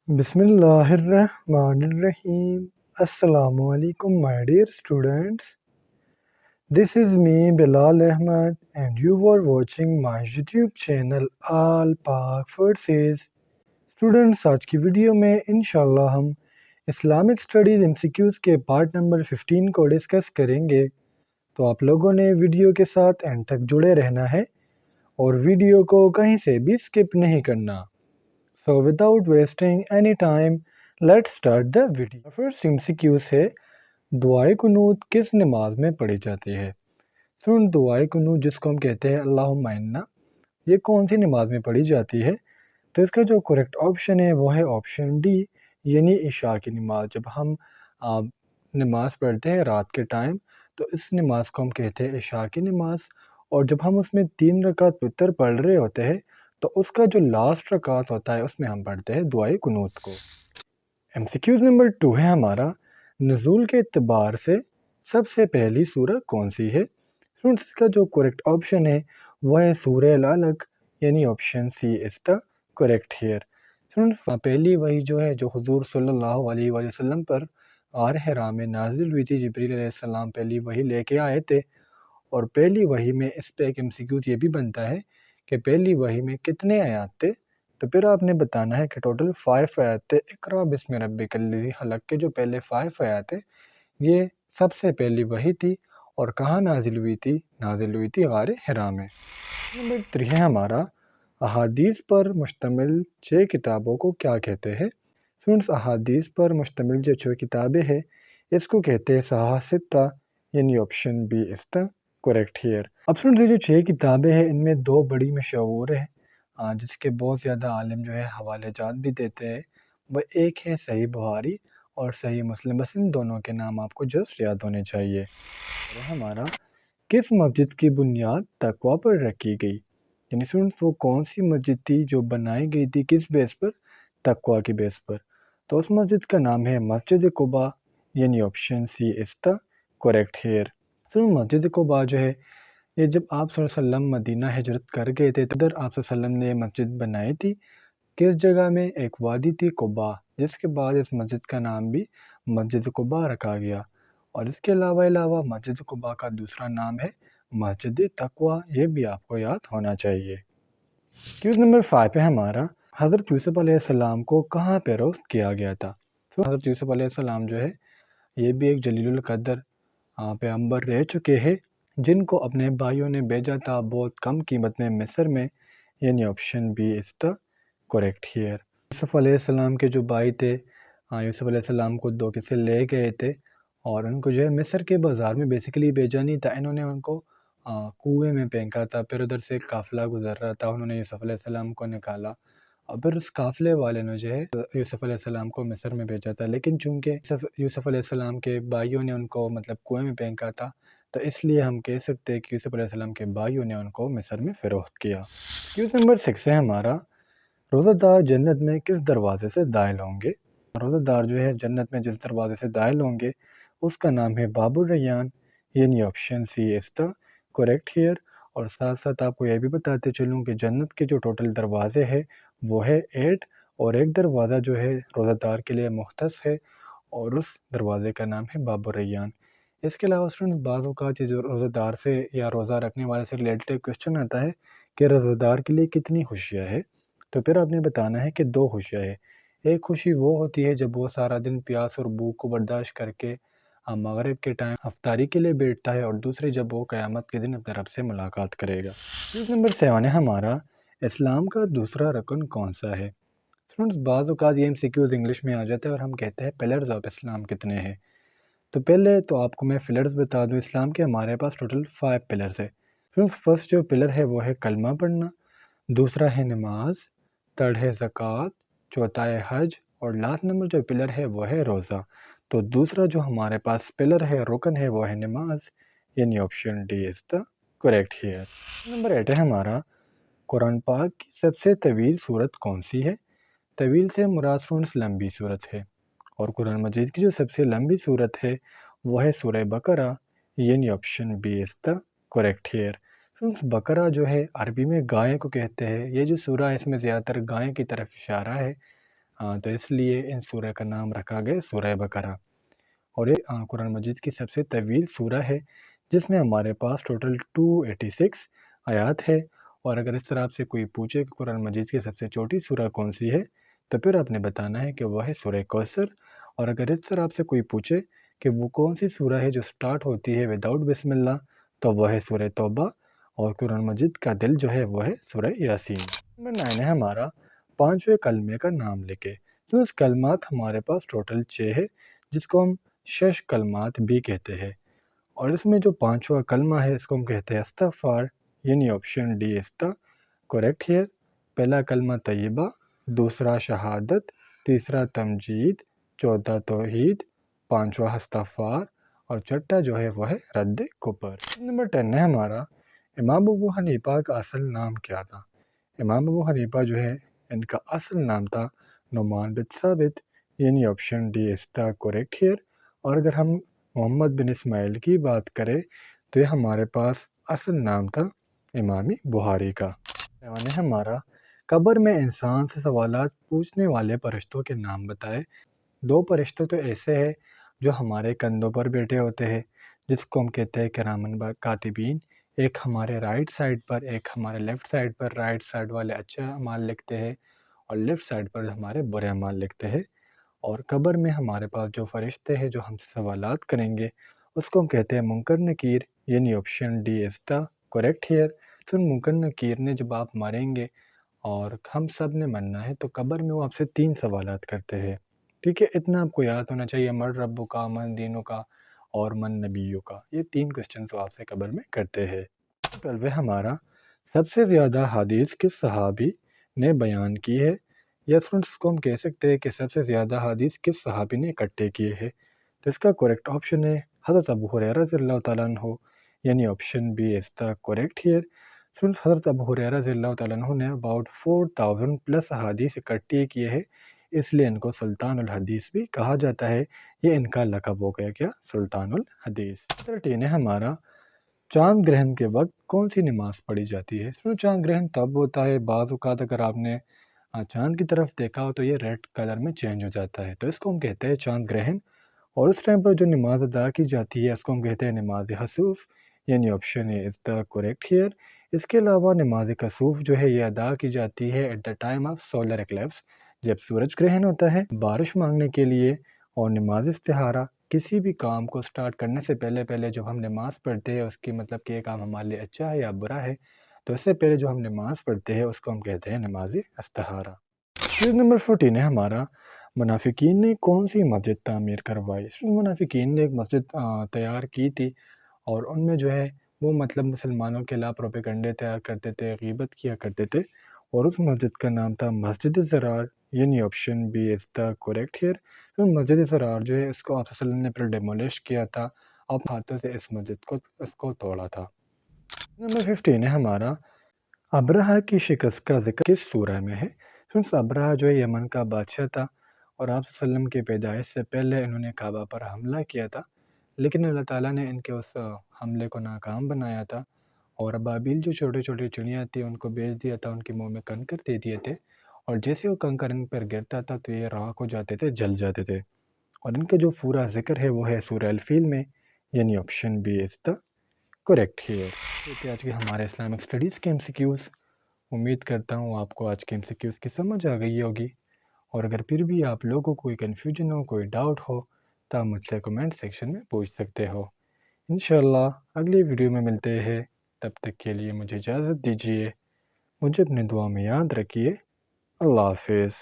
Bismillahirrahmanirrahim. Assalamu alaikum, my dear students. This is me, Bilal Ahmed, and you are watching my YouTube channel All Pak Verses. Students, आज की video में इंशाल्लाह हम Islamic studies MCQs के part number 15 को discuss करेंगे। तो आप लोगों ने वीडियो के साथ एंड तक जुड़े रहना है और वीडियो को कहीं से भी स्किप नहीं करना। So without wasting any time, let's start the video. First MCQ है दुआए कुनूत किस नमाज में पढ़ी जाती है। सुन दुआए कुनूत जिसको हम कहते हैं अल्लाहुम्मा इन्ना, ये कौन सी नमाज में पढ़ी जाती है? तो इसका जो करेक्ट ऑप्शन है वो है ऑप्शन डी, यानी इशा की नमाज। जब हम नमाज पढ़ते हैं रात के टाइम तो इस नमाज को हम कहते हैं इशा की नमाज। और जब हम उसमें 3 रकात वितर पढ़ रहे होते हैं तो उसका जो लास्ट रकात होता है उसमें हम पढ़ते हैं दुआए कुनूत को। MCQs नंबर 2 है हमारा, नज़ूल के एतबार से सबसे पहली सूरह कौन सी है? स्टूडेंट्स, इसका जो करेक्ट ऑप्शन है वह है सूरह अल-अलक, यानी option C is the correct here. Students, पहली वही जो है जो हुजूर सल्लल्लाहु अलैहि वसल्लम पर गार हिरा में नाजिल हुई थी, जिब्रील अलैहिस्सलाम पहली वही लेके आए थे। और पहली वही में इस पे एक MCQ ये भी बनता है कि पहली वही में कितने आयात थे। तो फिर आपने बताना है कि टोटल 5 आयात थे। इक़रा बिस्मि रब्बिकल्लज़ी खलक़ के जो पहले 5 आयात थे ये सबसे पहली वही थी और कहाँ नाजिल हुई थी? नाजिल हुई थी गार हिरा में। नंबर 3 है हमारा, अहादीस पर मुश्तमिल 6 किताबों को क्या कहते हैं? स्टूडेंट्स, अहादीस पर मुश्तमिल जो 6 किताबें हैं इसको कहते हैं सहा सित्ता, यानी option B is the correct here. अब स्टूडेंट्स, ये जो 6 किताबें हैं इनमें 2 बड़ी मशहूर है जिसके बहुत ज़्यादा आलिम जो है हवाले जात भी देते हैं। वह एक है सही बुखारी और सही मुस्लिम, बस इन दोनों के नाम आपको जस्ट याद होने चाहिए। और हमारा किस मस्जिद की बुनियाद तकवा पर रखी गई? यानी स्टूडेंट्स, वो कौन सी मस्जिद थी जो बनाई गई थी किस बेस पर? तकवा की बेस पर। तो उस मस्जिद का नाम है मस्जिद कुबा, यानी option C is the correct here. तो मस्जिद कुबा जो है ये जब आप सल्लल्लाहु अलैहि वसल्लम मदीना हिजरत कर गए थे तो उधर आप सल्लल्लाहु अलैहि वसल्लम ने मस्जिद बनाई थी। किस जगह में? एक वादी थी कुबा, जिसके बाद इस मस्जिद का नाम भी मस्जिद कुबा रखा गया। और इसके अलावा मस्जिद कुबा का दूसरा नाम है मस्जिद तकवा, ये भी आपको याद होना चाहिए। क्यूज़ नंबर 5 है हमारा, हज़रत यूसुफ़ अलैहिस्सलाम को कहाँ पे रोस्ट किया गया था? तो हज़रत यूसुफ़ अलैहिस्सलाम जो है ये भी एक जलीलुल क़द्र पैगंबर रह चुके हैं जिनको अपने भाइयों ने भेजा था बहुत कम कीमत में मिस्र में, यानी option B is the correct here. यूसुफ़ अलैहिस्सलाम के जो भाई थे यूसुफ़ अलैहिस्सलाम को धोखे से ले गए थे और उनको जो है मिस्र के बाज़ार में बेसिकली भेजा नहीं था, इन्होंने उनको कुएं में फेंका था। फिर उधर से काफ़िला गुज़र रहा था, उन्होंने यूसुफ़ अलैहिस्सलाम को निकाला और फिर उस काफ़िले वाले ने जो है यूसुफ़ अलैहिस्सलाम को मिस्र में भेजा था। लेकिन चूँकि यूसुफ़ अलैहिस्सलाम के भाइयों ने उनको मतलब कुएं में फेंका था तो इसलिए हम कह सकते हैं कि यूसुफ़ अलैहिस्सलाम के भाइयों ने उनको मिस्र में फ़रोख्त किया। क्यूज़ नंबर 6 है हमारा, रोज़ादार जन्नत में किस दरवाज़े से दाखिल होंगे? रोज़ादार जो है जन्नत में जिस दरवाज़े से दाखिल होंगे उसका नाम है बाबुर रैयान, यानी option C is the correct here. और साथ साथ आपको यह भी बताते चलूँ कि जन्नत के जो टोटल दरवाज़े हैं वो है 8 और एक दरवाज़ा जो है रोज़ादार के लिए मुख्तस है और उस दरवाज़े का नाम है बाबुर रैयान। इसके अलावा स्टूडेंट्स, बाज़ औक़ात जो रोज़ादार से या रोज़ा रखने वाले से रिलेटेड क्वेश्चन आता है कि रोज़ादार के लिए कितनी खुशियाँ है? तो फिर आपने बताना है कि 2 खुशियाँ है। एक खुशी वो होती है जब वो सारा दिन प्यास और भूख को बर्दाश्त करके मगरिब के टाइम अफ्तारी के लिए बैठता है, और दूसरी जब वो क़यामत के दिन अपने रब से मुलाकात करेगा। क्वेश्चन नंबर 7 है हमारा, इस्लाम का दूसरा रकन कौन सा है? स्टूडेंट्स, बाज़ औक़ात ये MCQs इंग्लिश में आ जाता है और हम कहते हैं पिलर्स ऑफ इस्लाम कितने हैं। तो पहले तो आपको मैं पिलर्स बता दूं, इस्लाम के हमारे पास टोटल 5 पिलर्स है। फ्रेंड्स, फर्स्ट जो पिलर है वो है कलमा पढ़ना, दूसरा है नमाज, थर्ड है ज़कात, चौथा है हज और लास्ट नंबर जो पिलर है वो है रोज़ा। तो दूसरा जो हमारे पास पिलर है, रुकन है, वो है नमाज, यानी option D is the correct here. Number 8 है हमारा, कुरान पाक की सबसे तवील सूरत कौन सी है? तवील से मुराद फ्रेंड्स लंबी सूरत है और कुरान मजीद की जो सबसे लंबी सूरत है वो है सूरह बकरा, यानी option B is the correct here. Friends, बकरा जो है अरबी में गाय को कहते हैं। ये जो सूरह है इसमें ज़्यादातर गाय की तरफ इशारा है। تو اس لیے ان سورہ کا نام رکھا گیا سورہ بقرہ۔ اور یہ قرآن مجید کی سب سے طویل سورہ ہے، جس میں ہمارے پاس ٹوٹل 286 آیات ہے۔ اور اگر اس طرح آپ سے کوئی پوچھے کہ قرآن مجید کی سب سے چھوٹی سورہ کون سی ہے، تو پھر آپ نے بتانا ہے کہ وہ ہے سورہ کوثر۔ اور اگر اس طرح آپ سے کوئی پوچھے کہ وہ کون سی سورہ ہے جو سٹارٹ ہوتی ہے وداؤٹ بسم اللہ، تو وہ ہے سورہ توبہ۔ اور قرآن مجید کا دل جو ہے وہ ہے سورہ یاسین۔ نمبر 9 ہے ہمارا 5ویں کلمے کا نام لکھے۔ تو اس کلمات ہمارے پاس ٹوٹل 6 ہے، جس کو ہم 6 کلمات بھی کہتے ہیں۔ اور اس میں جو 5واں کلمہ ہے اس کو ہم کہتے ہیں استغفار، یعنی option D is the correct here. پہلا کلمہ طیبہ، دوسرا شہادت، تیسرا تمجید، چوتھا توحید، پانچواں استغفار، اور چھٹا جو ہے وہ ہے رد کفر۔ نمبر 10 ہے ہمارا امام ابو حنیفہ کا اصل نام کیا تھا۔ امام ابو حنیفہ جو ہے ان کا اصل نام تھا نعمان بن ثابت، یعنی option D is the correct here. اور اگر ہم محمد بن اسماعیل کی بات کریں تو یہ ہمارے پاس اصل نام تھا امام بخاری کا۔ ہمارا قبر میں انسان سے سوالات پوچھنے والے فرشتوں کے نام بتائے۔ 2 فرشتوں تو ایسے ہیں جو ہمارے کندھوں پر بیٹھے ہوتے ہیں، جس کو ہم کہتے ہیں کرامن کاتبین۔ ایک ہمارے رائٹ سائڈ پر، ایک ہمارے لیفٹ سائڈ پر۔ رائٹ سائڈ والے اچھے اعمال لکھتے ہیں اور لیفٹ سائڈ پر ہمارے برے اعمال لکھتے ہیں۔ اور قبر میں ہمارے پاس جو فرشتے ہیں جو ہم سے سوالات کریں گے اس کو ہم کہتے ہیں منکر نکیر، یعنی option D is the correct here. تو منکر نکیر نے جب آپ مریں گے اور ہم سب نے مرنا ہے تو قبر میں وہ آپ سے 3 سوالات کرتے ہیں، ٹھیک ہے؟ اتنا آپ کو یاد ہونا چاہیے، من ربو کا، من دینوں کا، اور من نبیوں کا۔ یہ 3 کوسچن تو آپ سے قبر میں کرتے ہیں۔ 12 ہمارا سب سے زیادہ حدیث کس صحابی نے بیان کی ہے؟ یا اسٹوڈنٹس کو ہم کہہ سکتے ہیں کہ سب سے زیادہ حدیث کس صحابی نے اکٹھے کیے ہیں؟ تو اس کا کریکٹ آپشن ہے حضرت ابو ہریرہ رضی اللہ تعالیٰ عنہ، یعنی option B is the correct here. Students حضرت ابو ہریرہ رضی اللہ تعالیٰ عنہ نے اباؤٹ 4000 پلس حدیث اکٹھے کیے ہیں، اس لیے ان کو سلطان الحدیث بھی کہا جاتا ہے۔ یہ ان کا لقب ہو گیا کیا؟ سلطان الحدیث۔ 13 ہے ہمارا چاند گرہن کے وقت کون سی نماز پڑھی جاتی ہے؟ چاند گرہن تب ہوتا ہے، بعض اوقات اگر آپ نے چاند کی طرف دیکھا ہو تو یہ ریڈ کلر میں چینج ہو جاتا ہے، تو اس کو ہم کہتے ہیں چاند گرہن۔ اور اس ٹائم پر جو نماز ادا کی جاتی ہے اس کو ہم کہتے ہیں نماز خسوف، یعنی option A is the correct here. اس کے علاوہ نماز خسوف جو ہے یہ ادا کی جاتی ہے at the time of solar eclipse, جب سورج گرہن ہوتا ہے، بارش مانگنے کے لیے۔ اور نماز استخارہ کسی بھی کام کو سٹارٹ کرنے سے پہلے جب ہم نماز پڑھتے ہیں، اس کی مطلب کہ یہ کام ہمارے لیے اچھا ہے یا برا ہے، تو اس سے پہلے جو ہم نماز پڑھتے ہیں اس کو ہم کہتے ہیں نماز استخارہ۔ چیز نمبر 14 ہے ہمارا منافقین نے کون سی مسجد تعمیر کروائی؟ منافقین نے ایک مسجد تیار کی تھی، اور ان میں جو ہے وہ مطلب مسلمانوں کے خلاف پروپیگنڈے تیار کرتے تھے، غیبت کیا کرتے تھے، اور اس مسجد کا نام تھا مسجد زرار، یعنی option B is the correct here. تو مسجد زرار جو ہے اس کو آپ صلی اللہ علیہ وسلم نے پھر ڈیمولش کیا تھا، آپ ہاتھوں سے اس مسجد کو اس کو توڑا تھا۔ نمبر 15 ہے ہمارا ابرہہ کی شکست کا ذکر کس سورہ میں ہے؟ ابرہہ جو ہے یمن کا بادشاہ تھا، اور آپ صلی اللہ علیہ وسلم کی پیدائش سے پہلے انہوں نے کعبہ پر حملہ کیا تھا، لیکن اللہ تعالیٰ نے ان کے اس حملے کو ناکام بنایا تھا، اور ابابیل جو چھوٹے چھوٹے چڑیاں تھیں ان کو بیچ دیا تھا، ان کے منہ میں کنکر دے دیے تھے، اور جیسے وہ کنکر ان پر گرتا تھا تو یہ راکھ ہو جاتے تھے، جل جاتے تھے۔ اور ان کا جو پورا ذکر ہے وہ ہے سورہ الفیل میں، یعنی option B is the correct here. یہ آج کے ہمارے اسلامک اسٹڈیز کے MCQs، امید کرتا ہوں آپ کو آج کے MCQs کی سمجھ آ گئی ہوگی، اور اگر پھر بھی آپ لوگوں کو کوئی کنفیوژن ہو، کوئی ڈاؤٹ ہو، تو آپ مجھ سے کمنٹ سیکشن میں پوچھ سکتے ہو۔ انشاءاللہ اگلی ویڈیو میں ملتے ہیں، تب تک کے لیے مجھے اجازت دیجیے، مجھے اپنے دعا میں یاد رکھیے۔ اللہ حافظ۔